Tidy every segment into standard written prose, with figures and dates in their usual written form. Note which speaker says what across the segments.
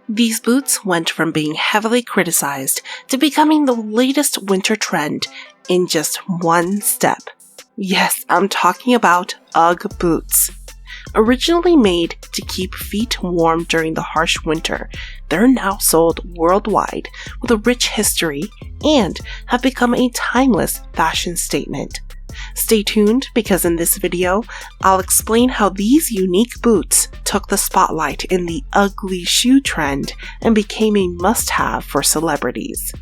Speaker 1: These boots went from being heavily criticized to becoming the latest winter trend in just one step. Yes, I'm talking about Ugg boots. Originally made to keep feet warm during the harsh winter, they're now sold worldwide with a rich history and have become a timeless fashion statement. Stay tuned because in this video, I'll explain how these unique boots took the spotlight in the ugly shoe trend and became a must-have for celebrities.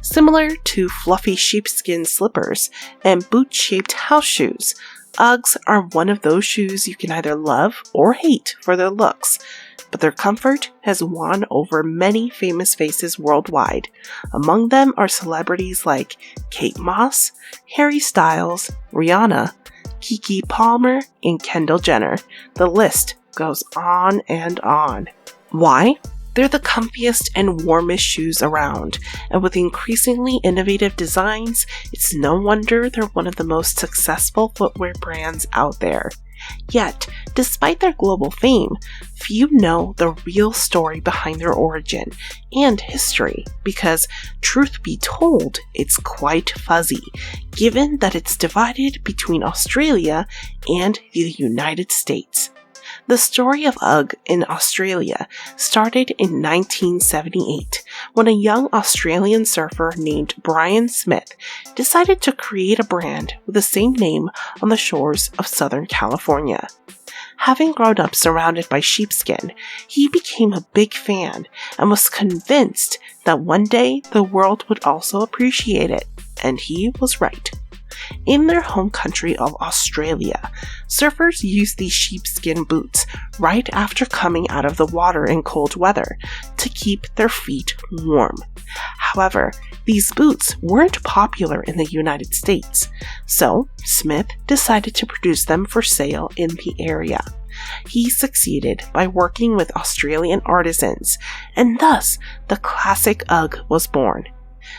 Speaker 1: Similar to fluffy sheepskin slippers and boot-shaped house shoes, Uggs are one of those shoes you can either love or hate for their looks, but their comfort has won over many famous faces worldwide. Among them are celebrities like Kate Moss, Harry Styles, Rihanna, Keke Palmer, and Kendall Jenner. The list goes on and on. Why? They're the comfiest and warmest shoes around, and with increasingly innovative designs, it's no wonder they're one of the most successful footwear brands out there. Yet, despite their global fame, few know the real story behind their origin and history because, truth be told, it's quite fuzzy, given that it's divided between Australia and the United States. The story of Ugg in Australia started in 1978 when a young Australian surfer named Brian Smith decided to create a brand with the same name on the shores of Southern California. Having grown up surrounded by sheepskin, he became a big fan and was convinced that one day the world would also appreciate it, and he was right. In their home country of Australia, surfers use these sheepskin boots right after coming out of the water in cold weather to keep their feet warm. However, these boots weren't popular in the United States, so Smith decided to produce them for sale in the area. He succeeded by working with Australian artisans, and thus the classic Ugg was born.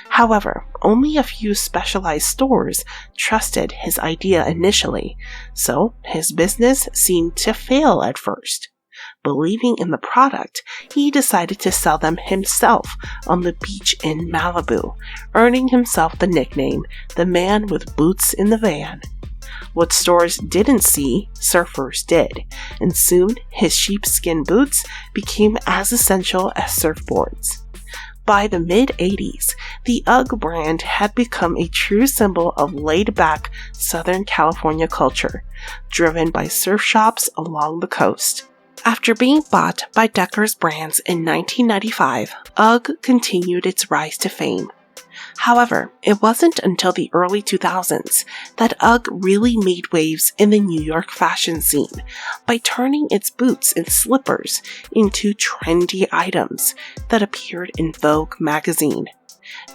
Speaker 1: However, only a few specialized stores trusted his idea initially, so his business seemed to fail at first. Believing in the product, he decided to sell them himself on the beach in Malibu, earning himself the nickname, the man with boots in the van. What stores didn't see, surfers did, and soon his sheepskin boots became as essential as surfboards. By the mid-80s, the Ugg brand had become a true symbol of laid-back Southern California culture, driven by surf shops along the coast. After being bought by Deckers Brands in 1995, Ugg continued its rise to fame. However, it wasn't until the early 2000s that Ugg really made waves in the New York fashion scene by turning its boots and slippers into trendy items that appeared in Vogue magazine.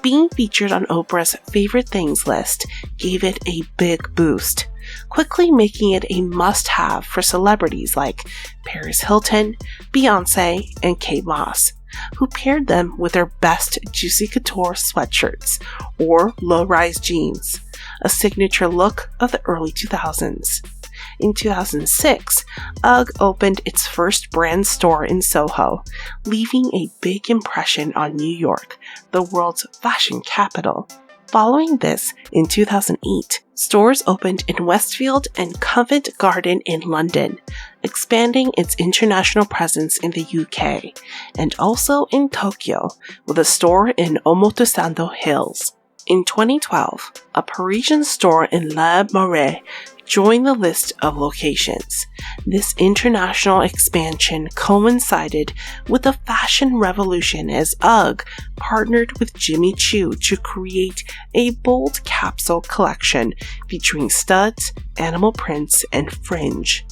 Speaker 1: Being featured on Oprah's Favorite Things list gave it a big boost, quickly making it a must-have for celebrities like Paris Hilton, Beyoncé, and Kate Moss, who paired them with their best Juicy Couture sweatshirts or low-rise jeans, a signature look of the early 2000s. In 2006, Ugg opened its first brand store in Soho, leaving a big impression on New York, the world's fashion capital. Following this, in 2008, stores opened in Westfield and Covent Garden in London, expanding its international presence in the UK, and also in Tokyo, with a store in Omotesando Hills. In 2012, a Parisian store in Le Marais joined the list of locations. This international expansion coincided with the fashion revolution as Ugg partnered with Jimmy Choo to create a bold capsule collection featuring studs, animal prints, and fringe.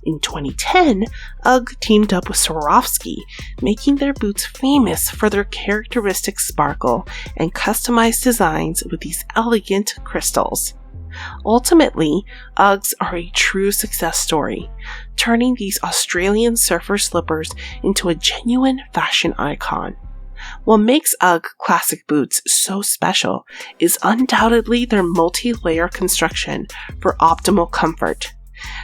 Speaker 1: In 2010, Ugg teamed up with Swarovski, making their boots famous for their characteristic sparkle and customized designs with these elegant crystals. Ultimately, Uggs are a true success story, turning these Australian surfer slippers into a genuine fashion icon. What makes Ugg Classic Boots so special is undoubtedly their multi-layer construction for optimal comfort.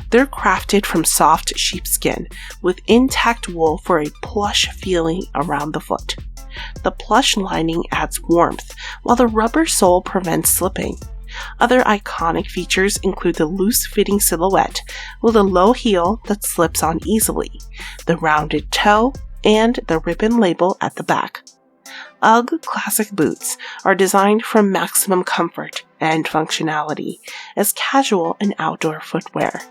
Speaker 1: They're crafted from soft sheepskin with intact wool for a plush feeling around the foot. The plush lining adds warmth, while the rubber sole prevents slipping. Other iconic features include the loose-fitting silhouette with a low heel that slips on easily, the rounded toe, and the ribbon label at the back. Ugg Classic Boots are designed for maximum comfort and functionality as casual and outdoor footwear.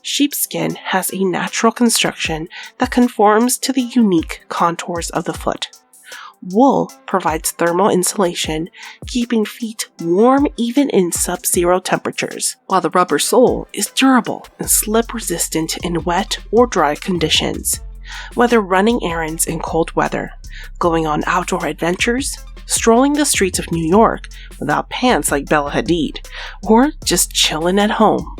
Speaker 1: Sheepskin has a natural construction that conforms to the unique contours of the foot. Wool provides thermal insulation, keeping feet warm even in sub-zero temperatures, while the rubber sole is durable and slip-resistant in wet or dry conditions. Whether running errands in cold weather, going on outdoor adventures, strolling the streets of New York without pants like Bella Hadid, or just chilling at home,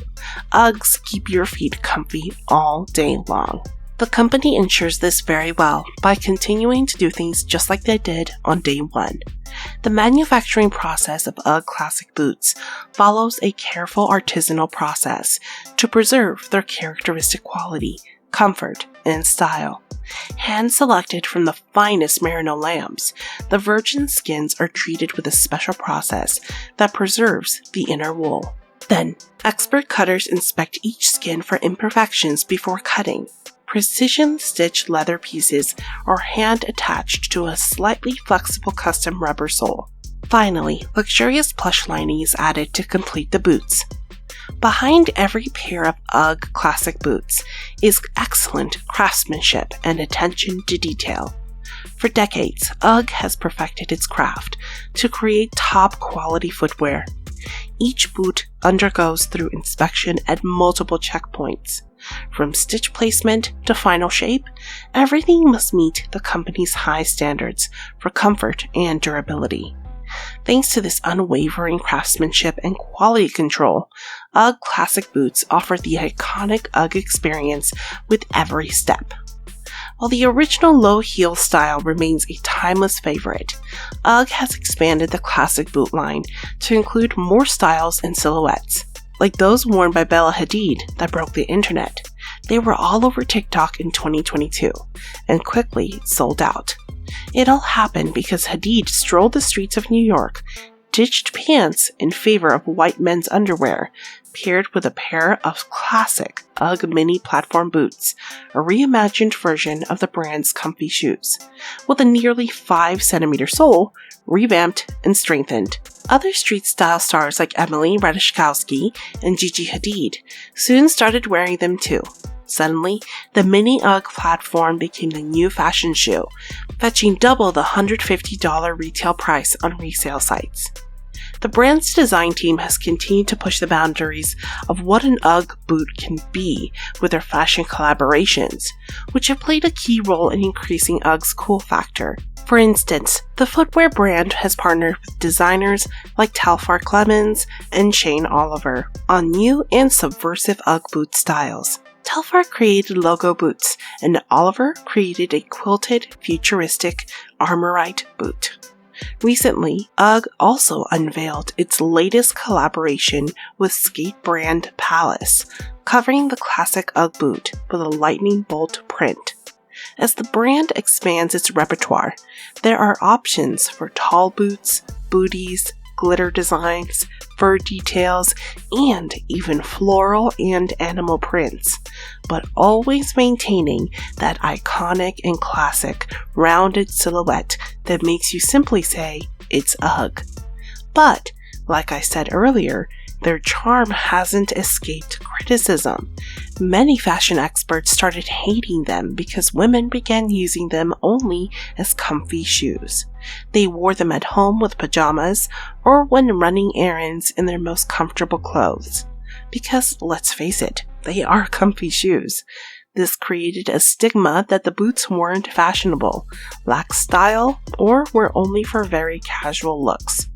Speaker 1: Uggs keep your feet comfy all day long. The company ensures this very well by continuing to do things just like they did on day one. The manufacturing process of Ugg Classic Boots follows a careful artisanal process to preserve their characteristic quality, comfort, and style. Hand-selected from the finest merino lambs, the virgin skins are treated with a special process that preserves the inner wool. Then, expert cutters inspect each skin for imperfections before cutting. Precision-stitched leather pieces are hand-attached to a slightly flexible custom rubber sole. Finally, luxurious plush lining is added to complete the boots. Behind every pair of Ugg Classic Boots is excellent craftsmanship and attention to detail. For decades, Ugg has perfected its craft to create top-quality footwear. Each boot undergoes through inspection at multiple checkpoints. From stitch placement to final shape, everything must meet the company's high standards for comfort and durability. Thanks to this unwavering craftsmanship and quality control, Ugg Classic Boots offer the iconic Ugg experience with every step. While the original low-heel style remains a timeless favorite, Ugg has expanded the classic boot line to include more styles and silhouettes. Like those worn by Bella Hadid that broke the internet, they were all over TikTok in 2022 and quickly sold out. It all happened because Hadid strolled the streets of New York, ditched pants in favor of white men's underwear, paired with a pair of classic Ugg mini platform boots, a reimagined version of the brand's comfy shoes, with a nearly 5-centimeter sole, revamped and strengthened. Other street style stars like Emily Ratajkowski and Gigi Hadid soon started wearing them too. Suddenly, the mini Ugg platform became the new fashion shoe, fetching double the $150 retail price on resale sites. The brand's design team has continued to push the boundaries of what an Ugg boot can be with their fashion collaborations, which have played a key role in increasing Ugg's cool factor. For instance, the footwear brand has partnered with designers like Telfar Clemens and Shane Oliver on new and subversive Ugg boot styles. Telfar created logo boots, and Oliver created a quilted, futuristic Armorite boot. Recently, Ugg also unveiled its latest collaboration with skate brand Palace, covering the classic Ugg boot with a lightning bolt print. As the brand expands its repertoire, there are options for tall boots, booties, glitter designs, fur details, and even floral and animal prints, but always maintaining that iconic and classic rounded silhouette that makes you simply say, it's Ugg. But, like I said earlier, their charm hasn't escaped criticism. Many fashion experts started hating them because women began using them only as comfy shoes. They wore them at home with pajamas or when running errands in their most comfortable clothes. Because, let's face it, they are comfy shoes. This created a stigma that the boots weren't fashionable, lacked style, or were only for very casual looks.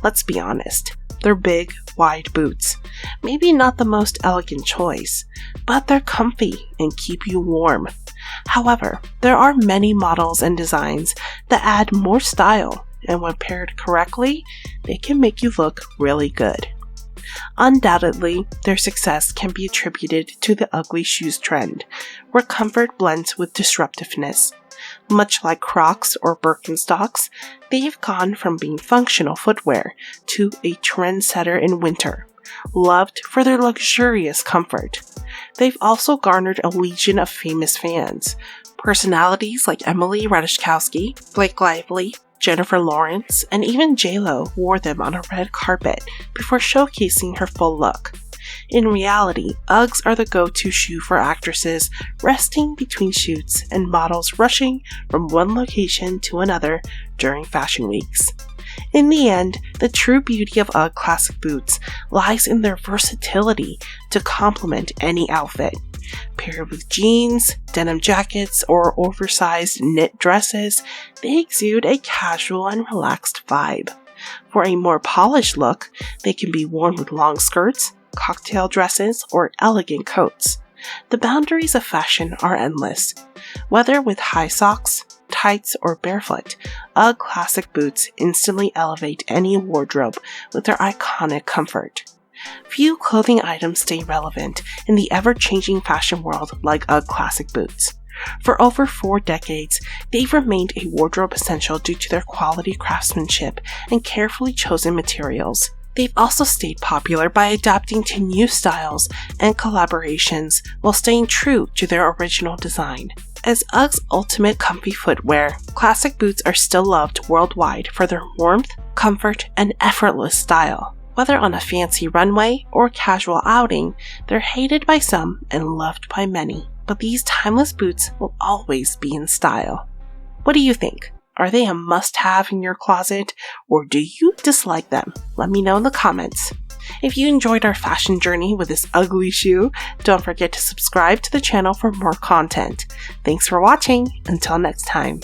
Speaker 1: Let's be honest. They're big, wide boots. Maybe not the most elegant choice, but they're comfy and keep you warm. However, there are many models and designs that add more style, and when paired correctly, they can make you look really good. Undoubtedly, their success can be attributed to the ugly shoes trend, where comfort blends with disruptiveness. Much like Crocs or Birkenstocks, they've gone from being functional footwear to a trendsetter in winter, loved for their luxurious comfort. They've also garnered a legion of famous fans. Personalities like Emily Ratajkowski, Blake Lively, Jennifer Lawrence, and even J-Lo wore them on a red carpet before showcasing her full look. In reality, Uggs are the go-to shoe for actresses resting between shoots and models rushing from one location to another during fashion weeks. In the end, the true beauty of Ugg Classic Boots lies in their versatility to complement any outfit. Paired with jeans, denim jackets, or oversized knit dresses, they exude a casual and relaxed vibe. For a more polished look, they can be worn with long skirts, cocktail dresses, or elegant coats. The boundaries of fashion are endless. Whether with high socks, tights, or barefoot, Ugg Classic Boots instantly elevate any wardrobe with their iconic comfort. Few clothing items stay relevant in the ever-changing fashion world like Ugg Classic Boots. For over 4 decades, they've remained a wardrobe essential due to their quality craftsmanship and carefully chosen materials. They've also stayed popular by adapting to new styles and collaborations while staying true to their original design. As Ugg's ultimate comfy footwear, classic boots are still loved worldwide for their warmth, comfort, and effortless style. Whether on a fancy runway or casual outing, they're hated by some and loved by many. But these timeless boots will always be in style. What do you think? Are they a must-have in your closet, or do you dislike them? Let me know in the comments. If you enjoyed our fashion journey with this ugly shoe, don't forget to subscribe to the channel for more content. Thanks for watching. Until next time.